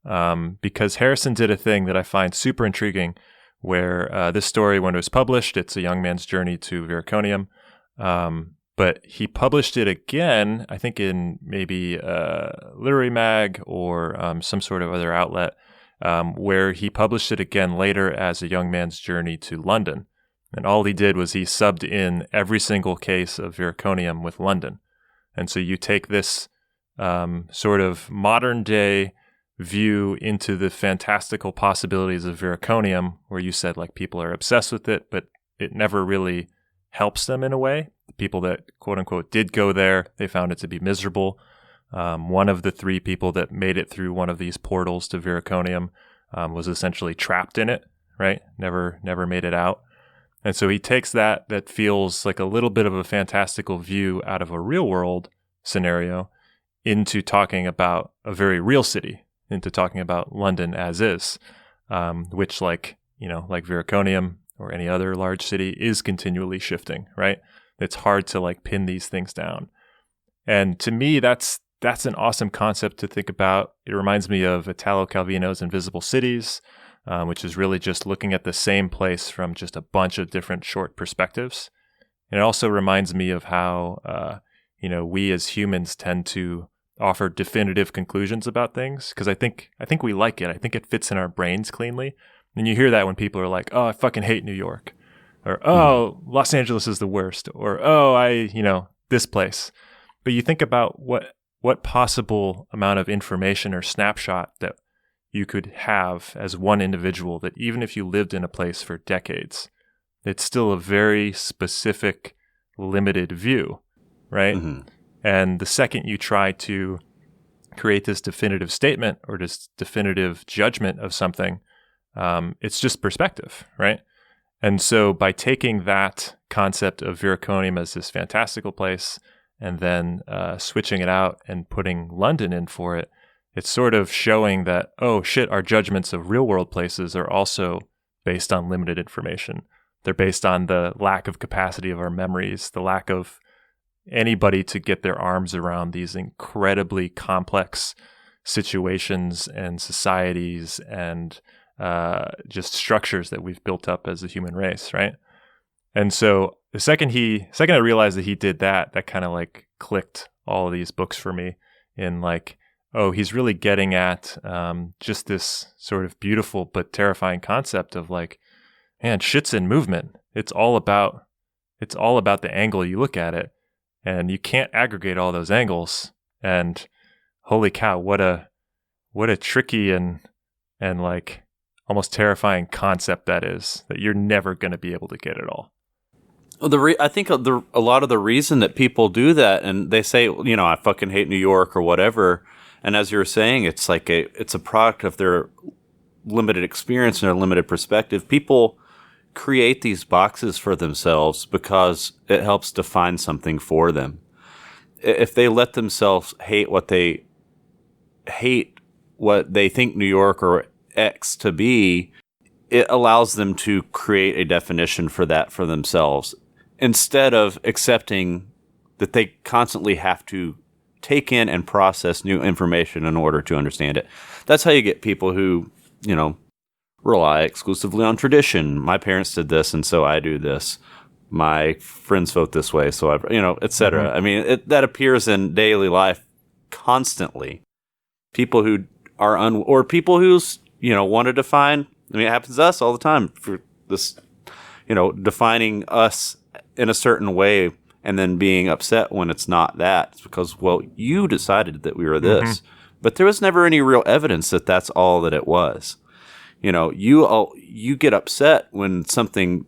because Harrison did a thing that I find super intriguing, where this story, when it was published, it's A Young Man's Journey to Viriconium, but he published it again, I think in maybe Literary Mag or some sort of other outlet, where he published it again later as A Young Man's Journey to London. And all he did was he subbed in every single case of Viriconium with London. And so you take this sort of modern day view into the fantastical possibilities of Viriconium, where you said like people are obsessed with it, but it never really helps them in a way. The people that quote unquote did go there, they found it to be miserable. One of the three people that made it through one of these portals to Viriconium was essentially trapped in it, right? Never made it out. And so he takes that feels like a little bit of a fantastical view out of a real world scenario into talking about a very real city, into talking about London as is, which like Viriconium or any other large city is continually shifting, right? It's hard to like pin these things down. And to me, that's an awesome concept to think about. It reminds me of Italo Calvino's Invisible Cities, which is really just looking at the same place from just a bunch of different short perspectives. And it also reminds me of how, we as humans tend to offer definitive conclusions about things, because I think we like it. I think it fits in our brains cleanly. And you hear that when people are like, oh, I fucking hate New York, or, oh, Los Angeles is the worst, or, oh, this place. But you think about what possible amount of information or snapshot that you could have as one individual, that even if you lived in a place for decades, it's still a very specific, limited view, right? Mm-hmm. And the second you try to create this definitive statement or this definitive judgment of something, it's just perspective, right? And so by taking that concept of Viriconium as this fantastical place and then switching it out and putting London in for it, it's sort of showing that, oh shit, our judgments of real world places are also based on limited information. They're based on the lack of capacity of our memories, the lack of anybody to get their arms around these incredibly complex situations and societies and just structures that we've built up as a human race, right? And so the second I realized that he did that kind of like clicked all of these books for me in like, oh, he's really getting at just this sort of beautiful but terrifying concept of like, man, shit's in movement. It's all about the angle you look at it, and you can't aggregate all those angles. And holy cow, what a tricky and like almost terrifying concept that is, that you're never going to be able to get it all. Well, I think a lot of the reason that people do that, and they say, I fucking hate New York or whatever, and as you were saying, it's like it's a product of their limited experience and their limited perspective. People create these boxes for themselves because it helps define something for them. If they let themselves hate what they think New York or X to be, it allows them to create a definition for that for themselves, instead of accepting that they constantly have to take in and process new information in order to understand it. That's how you get people who, rely exclusively on tradition. My parents did this, and so I do this. My friends vote this way, so et cetera. Mm-hmm. I mean, that appears in daily life constantly. People who are or people who's want to define. I mean, it happens to us all the time for this, defining us in a certain way and then being upset when it's not that. It's because, well, you decided that we were this, but there was never any real evidence that that's all that it was. You get upset when something,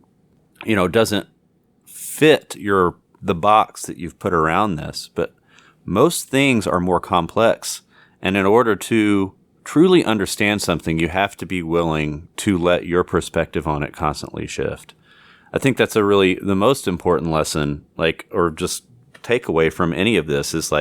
doesn't fit the box that you've put around this, but most things are more complex. And in order to truly understand something, you have to be willing to let your perspective on it constantly shift. I think that's the most important lesson, or just takeaway from any of this is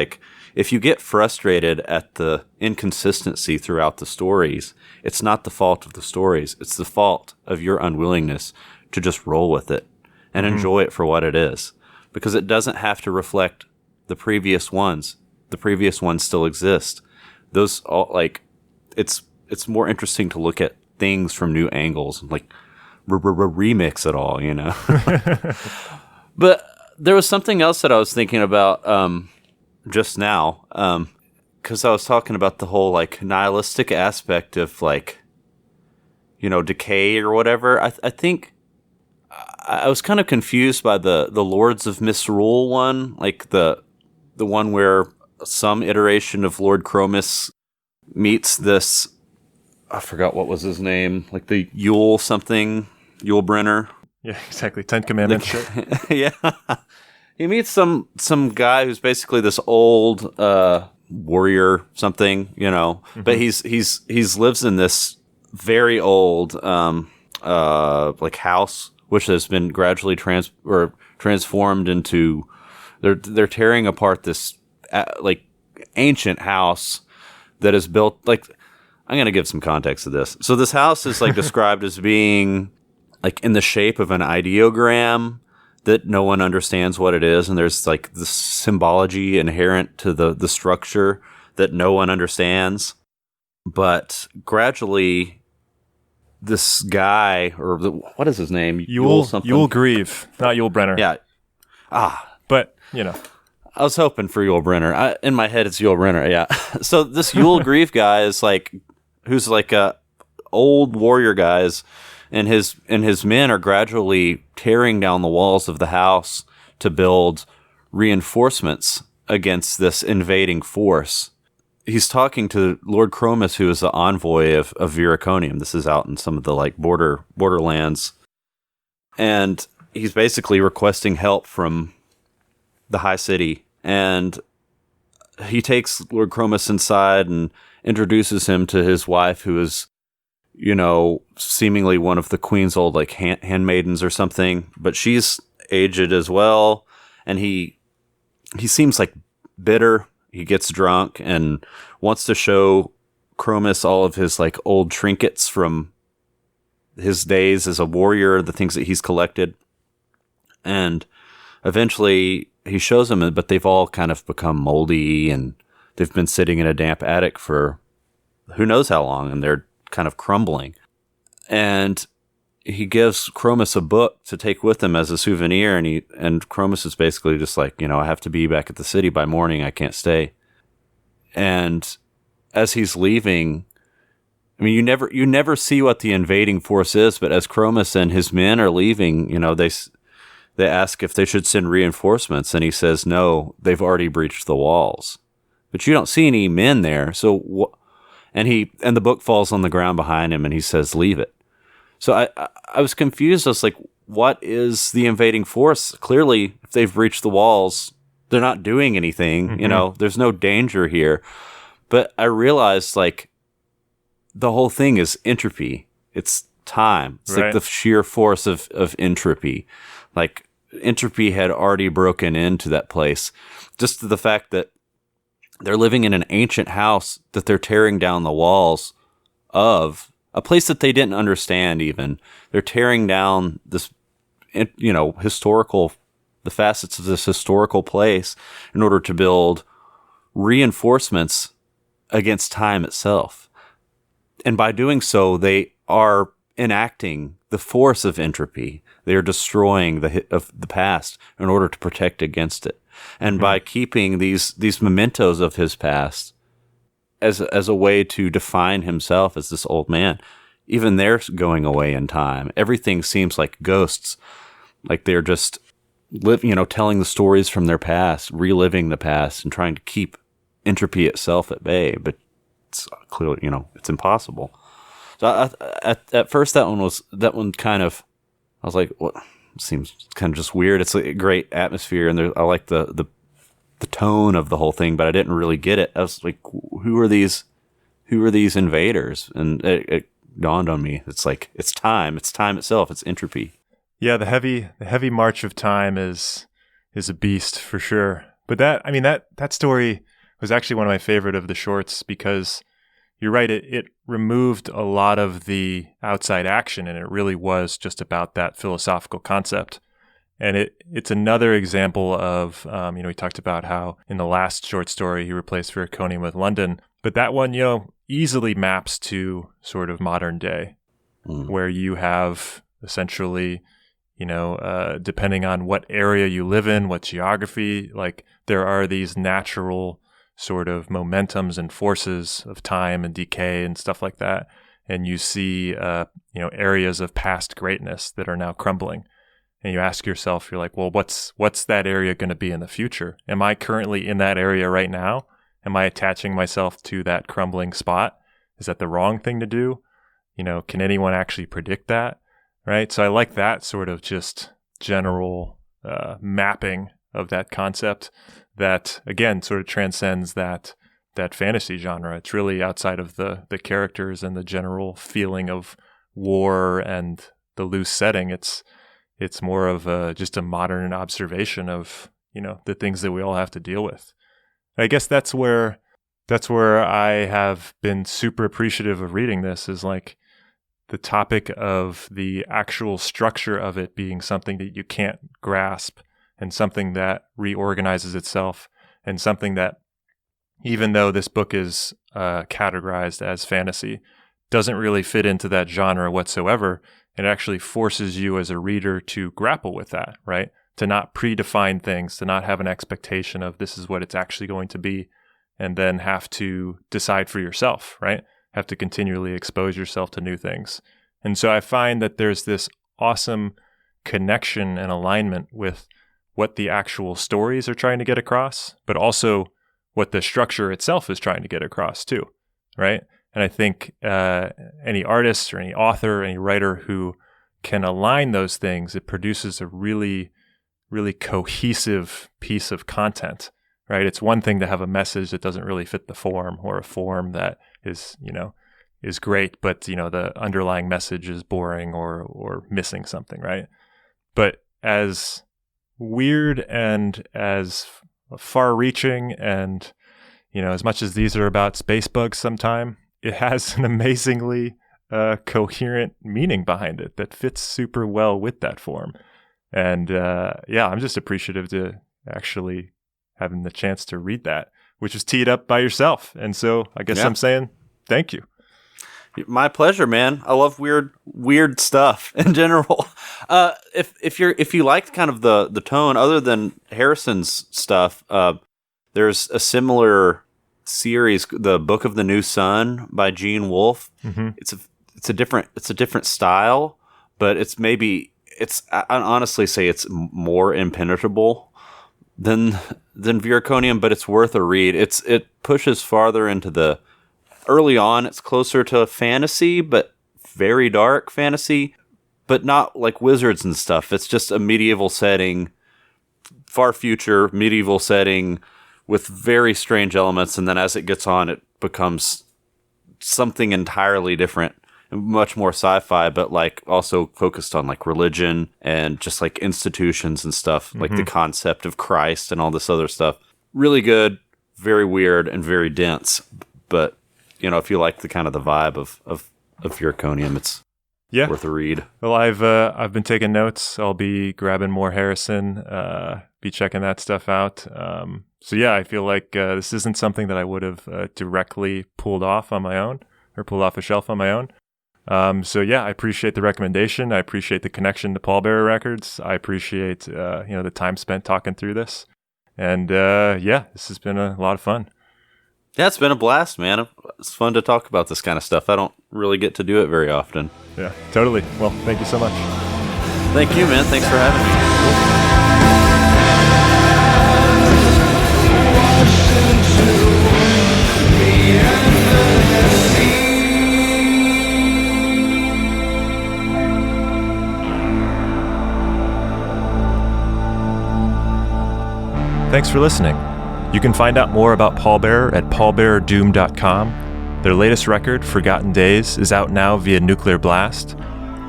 if you get frustrated at the inconsistency throughout the stories, it's not the fault of the stories. It's the fault of your unwillingness to just roll with it and enjoy it for what it is, because it doesn't have to reflect the previous ones. The previous ones still exist. Those all it's more interesting to look at things from new angles, remix it all, But there was something else that I was thinking about just now, because I was talking about the whole nihilistic aspect of decay or whatever. I think I was kind of confused by the Lords of Misrule one, the one where some iteration of Lord Chromis meets this, I forgot what was his name, the Yule Brenner. Yeah, exactly. 10 Commandments shit. Yeah. He meets some guy who's basically this old warrior something, but he's lives in this very old house which has been gradually transformed into. They're tearing apart this like ancient house that is built like. I'm gonna give some context to this. So this house is like described as being like in the shape of an ideogram that no one understands what it is, and there's like the symbology inherent to the structure that no one understands. But gradually, this guy, or what is his name? Yul Grieve, not Yul Brenner. Yeah. But, you know. I was hoping for Yul Brenner. In my head, it's Yul Brenner, yeah. So this Yul Grieve guy is like, who's like a old warrior guys, and his men are gradually tearing down the walls of the house to build reinforcements against this invading force. He's talking to Lord Chromis, who is the envoy of Viriconium. This is out in some of the like borderlands. And he's basically requesting help from the high city. And he takes Lord Chromis inside and introduces him to his wife, who is, you know, seemingly one of the queen's old like handmaidens or something, but she's aged as well. And he seems like bitter. He gets drunk and wants to show Chromis all of his like old trinkets from his days as a warrior, the things that he's collected. And eventually he shows them, but they've all kind of become moldy and they've been sitting in a damp attic for who knows how long, and they're kind of crumbling. And he gives Chromis a book to take with him as a souvenir, and Chromis is basically just like, you know, I have to be back at the city by morning. I can't stay. And as he's leaving, I mean, you never see what the invading force is, but as Chromis and his men are leaving, you know, they ask if they should send reinforcements, and he says no, they've already breached the walls. But you don't see any men there, so and the book falls on the ground behind him, and he says, leave it. So I was confused. I was like, what is the invading force? Clearly, if they've breached the walls, they're not doing anything. Mm-hmm. You know, there's no danger here. But I realized, like, the whole thing is entropy. It's time. It's like the sheer force of entropy. Like, entropy had already broken into that place. Just the fact that they're living in an ancient house that they're tearing down the walls of, a place that they didn't understand even. They're tearing down this, you know, the facets of this historical place in order to build reinforcements against time itself. And by doing so, they are enacting the force of entropy. They are destroying of the past in order to protect against it. And by keeping these mementos of his past as a way to define himself as this old man, even they're going away in time. Everything seems like ghosts, like they're just telling the stories from their past, reliving the past, and trying to keep entropy itself at bay. But it's clearly, you know, it's impossible. So at first that one kind of, I was like, what? It seems kind of just weird. It's a great atmosphere, and I like the tone of the whole thing, but I didn't really get it. I was like, who are these invaders? And it dawned on me. It's like, it's time itself. It's entropy. Yeah. The heavy march of time is a beast for sure. But that story was actually one of my favorite of the shorts, because you're right. It removed a lot of the outside action, and it really was just about that philosophical concept. And it's another example of, we talked about how in the last short story he replaced Viriconium with London, but that one, easily maps to sort of modern day, where you have essentially, depending on what area you live in, what geography, like there are these natural sort of momentums and forces of time and decay and stuff like that. And you see, areas of past greatness that are now crumbling. And you ask yourself, you're like, well, what's that area going to be in the future? Am I currently in that area right now? Am I attaching myself to that crumbling spot? Is that the wrong thing to do? Can anyone actually predict that? Right? So I like that sort of just general mapping of that concept that, again, sort of transcends that fantasy genre. It's really outside of the characters and the general feeling of war and the loose setting. It's It's more of just a modern observation of, the things that we all have to deal with. I guess that's where I have been super appreciative of reading this, is like the topic of the actual structure of it being something that you can't grasp, and something that reorganizes itself, and something that, even though this book is categorized as fantasy, doesn't really fit into that genre whatsoever. It actually forces you as a reader to grapple with that, right? To not predefine things, to not have an expectation of this is what it's actually going to be, and then have to decide for yourself, right? Have to continually expose yourself to new things. And so I find that there's this awesome connection and alignment with what the actual stories are trying to get across, but also what the structure itself is trying to get across too, right? And I think any artist or any author, any writer who can align those things, it produces a really, really cohesive piece of content, right? It's one thing to have a message that doesn't really fit the form, or a form that is, is great, but, the underlying message is boring or missing something, right? But as weird and as far-reaching and, as much as these are about space bugs sometime, it has an amazingly coherent meaning behind it that fits super well with that form. And I'm just appreciative to actually having the chance to read that, which was teed up by yourself. And so I guess I'm saying thank you. My pleasure, man. I love weird stuff in general. If you liked kind of the tone, other than Harrison's stuff, there's a similar series, The Book of the New Sun by Gene Wolfe. Mm-hmm. It's a different style, but I honestly say it's more impenetrable than Viriconium, but it's worth a read. It pushes farther into early on, it's closer to fantasy, but very dark fantasy, but not like wizards and stuff. It's just a medieval setting, far future medieval setting with very strange elements. And then as it gets on, it becomes something entirely different, much more sci-fi, but like also focused on like religion and just like institutions and stuff, like the concept of Christ and all this other stuff. Really good, very weird, and very dense. But if you like the kind of the vibe of Viriconium, it's worth a read. Well, I've been taking notes. I'll be grabbing more Harrison, be checking that stuff out. I feel like this isn't something that I would have directly pulled off on my own, or pulled off a shelf on my own. I appreciate the recommendation. I appreciate the connection to Pallbearer Records. I appreciate the time spent talking through this. And this has been a lot of fun. Yeah, it's been a blast, man. It's fun to talk about this kind of stuff. I don't really get to do it very often. Yeah, totally. Well, thank you so much. Thank you, man. Thanks for having me. Thanks for listening. You can find out more about Pallbearer at pallbearerdoom.com. Their latest record, Forgotten Days, is out now via Nuclear Blast.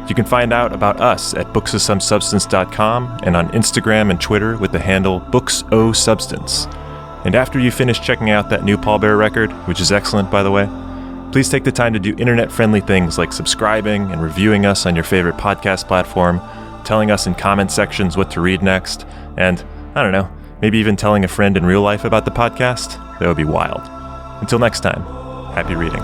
You can find out about us at booksofsomesubstance.com and on Instagram and Twitter with the handle booksosubstance. And after you finish checking out that new Pallbearer record, which is excellent by the way, please take the time to do internet-friendly things like subscribing and reviewing us on your favorite podcast platform, telling us in comment sections what to read next, and, I don't know, maybe even telling a friend in real life about the podcast. That would be wild. Until next time, happy reading.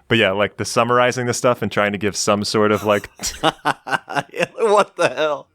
But yeah, like the summarizing the stuff and trying to give some sort of like what the hell?